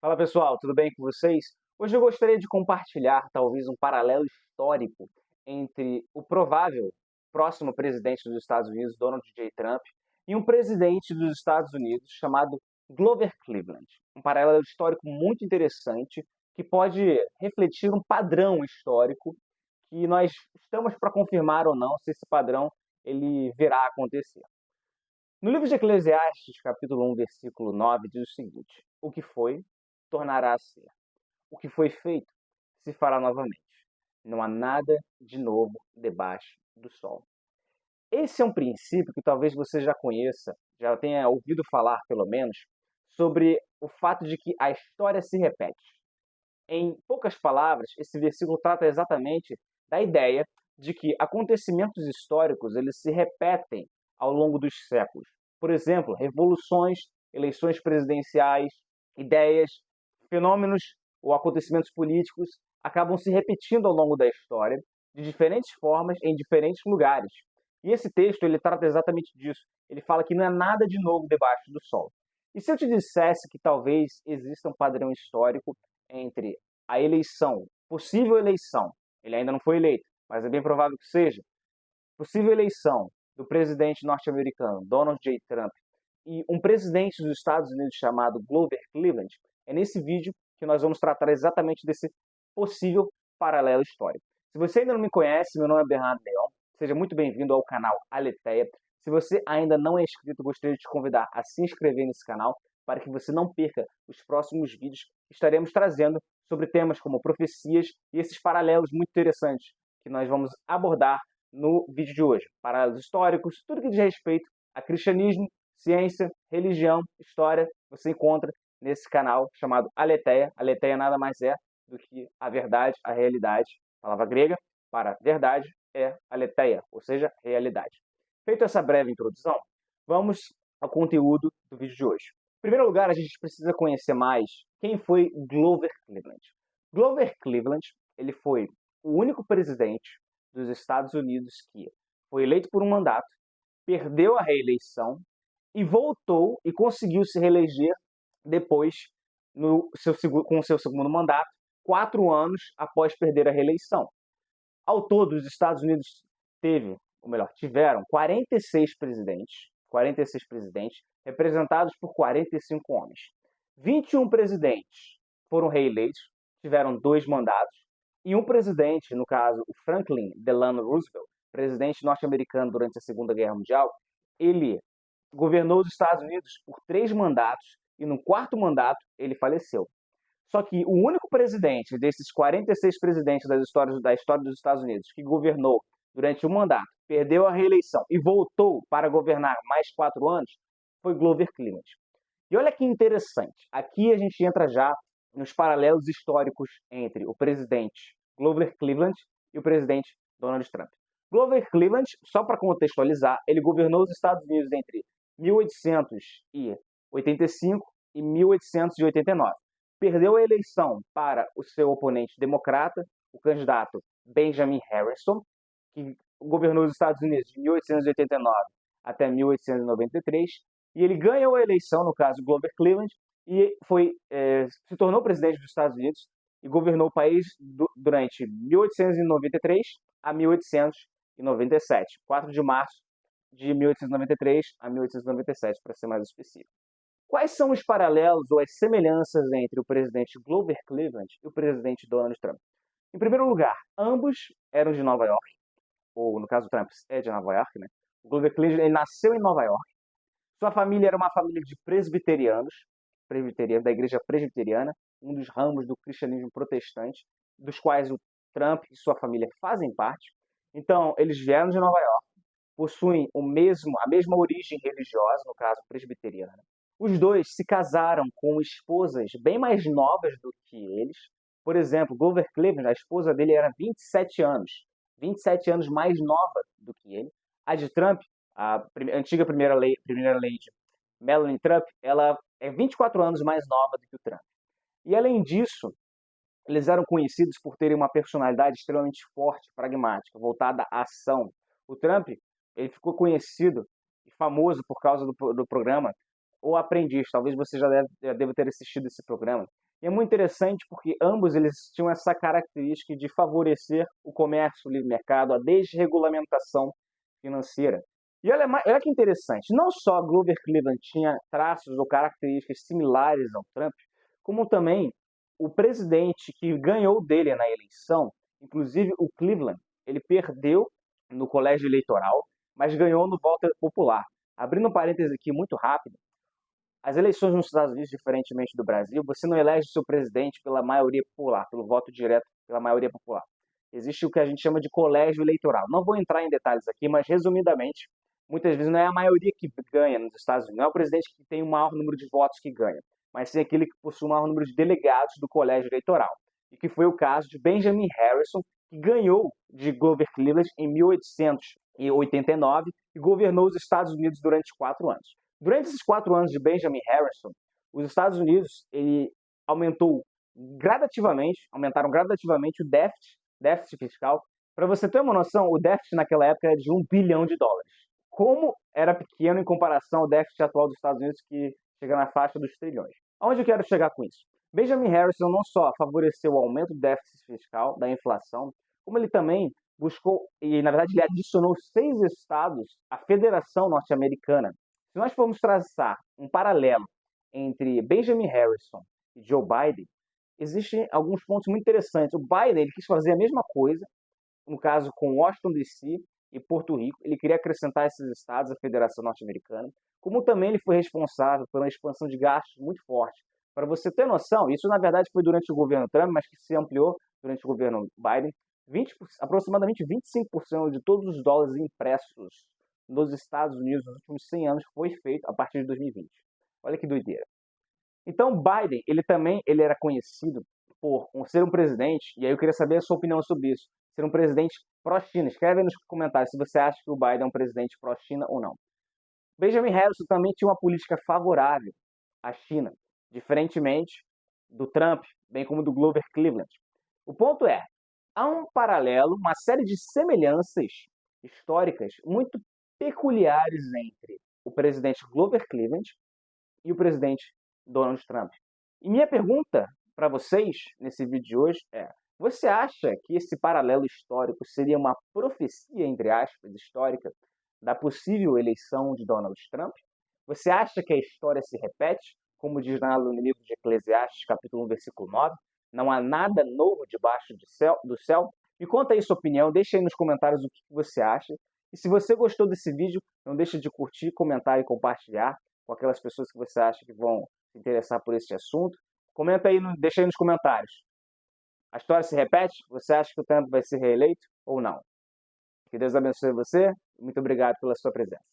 Fala pessoal, tudo bem com vocês? Hoje eu gostaria de compartilhar talvez um paralelo histórico entre o provável próximo presidente dos Estados Unidos, Donald J. Trump, e um presidente dos Estados Unidos chamado Grover Cleveland. Um paralelo histórico muito interessante que pode refletir um padrão histórico que nós estamos para confirmar ou não se esse padrão ele virá a acontecer. No livro de Eclesiastes, capítulo 1, versículo 9, diz o seguinte: o que foi, tornará a ser. O que foi feito, se fará novamente. Não há nada de novo debaixo do sol. Esse é um princípio que talvez você já conheça, já tenha ouvido falar pelo menos, sobre o fato de que a história se repete. Em poucas palavras, esse versículo trata exatamente da ideia de que acontecimentos históricos eles se repetem ao longo dos séculos. Por exemplo, revoluções, eleições presidenciais, ideias, fenômenos ou acontecimentos políticos acabam se repetindo ao longo da história de diferentes formas em diferentes lugares. E esse texto ele trata exatamente disso. Ele fala que não é nada de novo debaixo do sol. E se eu te dissesse que talvez exista um padrão histórico entre a eleição, possível eleição, ele ainda não foi eleito, mas é bem provável que seja, possível eleição do presidente norte-americano Donald J. Trump e um presidente dos Estados Unidos chamado Grover Cleveland, é nesse vídeo que nós vamos tratar exatamente desse possível paralelo histórico. Se você ainda não me conhece, meu nome é Bernardo Leão, seja muito bem-vindo ao canal Aletheia. Se você ainda não é inscrito, gostaria de te convidar a se inscrever nesse canal para que você não perca os próximos vídeos que estaremos trazendo sobre temas como profecias e esses paralelos muito interessantes que nós vamos abordar no vídeo de hoje. Paralelos históricos, tudo que diz respeito a cristianismo, ciência, religião, história, você encontra nesse canal chamado Aletheia. Aletheia nada mais é do que a verdade, a realidade. Palavra grega para verdade é aletheia, ou seja, realidade. Feita essa breve introdução, vamos ao conteúdo do vídeo de hoje. Em primeiro lugar, a gente precisa conhecer mais quem foi Grover Cleveland. Grover Cleveland, ele foi o único presidente dos Estados Unidos que foi eleito por um mandato, perdeu a reeleição e voltou e conseguiu se reeleger depois com o seu segundo mandato, 4 anos após perder a reeleição. Ao todo, os Estados Unidos tiveram 46 presidentes, representados por 45 homens. 21 presidentes foram reeleitos, tiveram 2 mandatos, e um presidente, no caso, o Franklin Delano Roosevelt, presidente norte-americano durante a Segunda Guerra Mundial, ele governou os Estados Unidos por 3 mandatos, e no 4º mandato ele faleceu. Só que o único presidente desses 46 presidentes da história dos Estados Unidos que governou durante um mandato, perdeu a reeleição e voltou para governar mais 4 anos, foi Grover Cleveland. E olha que interessante, aqui a gente entra já nos paralelos históricos entre o presidente Grover Cleveland e o presidente Donald Trump. Grover Cleveland, só para contextualizar, ele governou os Estados Unidos entre 1885 e 1889. Perdeu a eleição para o seu oponente democrata, o candidato Benjamin Harrison, que governou os Estados Unidos de 1889 até 1893, e ele ganhou a eleição, no caso Grover Cleveland, e se tornou presidente dos Estados Unidos e governou o país durante 1893 a 1897, 4 de março de 1893 a 1897, para ser mais específico. Quais são os paralelos ou as semelhanças entre o presidente Grover Cleveland e o presidente Donald Trump? Em primeiro lugar, ambos eram de Nova York, ou no caso Trump é de Nova York, né? O Grover Cleveland ele nasceu em Nova York. Sua família era uma família de presbiterianos da igreja presbiteriana, um dos ramos do cristianismo protestante, dos quais o Trump e sua família fazem parte. Então, eles vieram de Nova York, possuem a mesma origem religiosa, no caso presbiteriana. Os dois se casaram com esposas bem mais novas do que eles. Por exemplo, Grover Cleveland, a esposa dele era 27 anos mais nova do que ele. A de Trump, a antiga primeira lady Melania Trump, ela é 24 anos mais nova do que o Trump. E além disso, eles eram conhecidos por terem uma personalidade extremamente forte, pragmática, voltada à ação. O Trump ele ficou conhecido e famoso por causa do programa O Aprendiz. Talvez você já deva ter assistido esse programa, E é muito interessante porque ambos eles tinham essa característica de favorecer o comércio, o livre mercado, a desregulamentação financeira. E olha que interessante, não só Grover Cleveland tinha traços ou características similares ao Trump, como também o presidente que ganhou dele na eleição, inclusive o Cleveland, ele perdeu no colégio eleitoral, mas ganhou no voto popular. Abrindo um parêntese aqui muito rápido, as eleições nos Estados Unidos, diferentemente do Brasil, você não elege seu presidente pela maioria popular, pelo voto direto pela maioria popular. Existe o que a gente chama de colégio eleitoral. Não vou entrar em detalhes aqui, mas resumidamente, muitas vezes não é a maioria que ganha nos Estados Unidos, não é o presidente que tem o maior número de votos que ganha, mas sim aquele que possui o maior número de delegados do colégio eleitoral. E que foi o caso de Benjamin Harrison, que ganhou de Grover Cleveland em 1889 e governou os Estados Unidos durante 4 anos. Durante esses 4 anos de Benjamin Harrison, os Estados Unidos aumentaram gradativamente o déficit fiscal. Para você ter uma noção, o déficit naquela época era de $1 bilhão. Como era pequeno em comparação ao déficit atual dos Estados Unidos, que chega na faixa dos trilhões. Aonde eu quero chegar com isso? Benjamin Harrison não só favoreceu o aumento do déficit fiscal, da inflação, como ele também buscou, e na verdade ele adicionou 6 estados à Federação Norte-Americana. Se nós formos traçar um paralelo entre Benjamin Harrison e Joe Biden, existem alguns pontos muito interessantes. O Biden ele quis fazer a mesma coisa, no caso com Washington DC e Porto Rico, ele queria acrescentar esses estados à Federação Norte-Americana, como também ele foi responsável pela expansão de gastos muito forte. Para você ter noção, isso na verdade foi durante o governo Trump, mas que se ampliou durante o governo Biden, aproximadamente 25% de todos os dólares impressos nos Estados Unidos nos últimos 100 anos foi feito a partir de 2020. Olha que doideira. Então, Biden, ele era conhecido por ser um presidente, e aí eu queria saber a sua opinião sobre isso, ser um presidente pró-China. Escreve aí nos comentários se você acha que o Biden é um presidente pró-China ou não. Benjamin Harrison também tinha uma política favorável à China, diferentemente do Trump, bem como do Grover Cleveland. O ponto é, há um paralelo, uma série de semelhanças históricas muito peculiares entre o presidente Grover Cleveland e o presidente Donald Trump. E minha pergunta para vocês nesse vídeo de hoje é: você acha que esse paralelo histórico seria uma profecia, entre aspas, histórica da possível eleição de Donald Trump? Você acha que a história se repete, como diz no livro de Eclesiastes, capítulo 1, versículo 9? Não há nada novo debaixo do céu? Me conta aí sua opinião, deixa aí nos comentários o que você acha. E se você gostou desse vídeo, não deixe de curtir, comentar e compartilhar com aquelas pessoas que você acha que vão se interessar por esse assunto. Comenta aí, deixa aí nos comentários. A história se repete? Você acha que o Trump vai ser reeleito ou não? Que Deus abençoe você. Muito obrigado pela sua presença.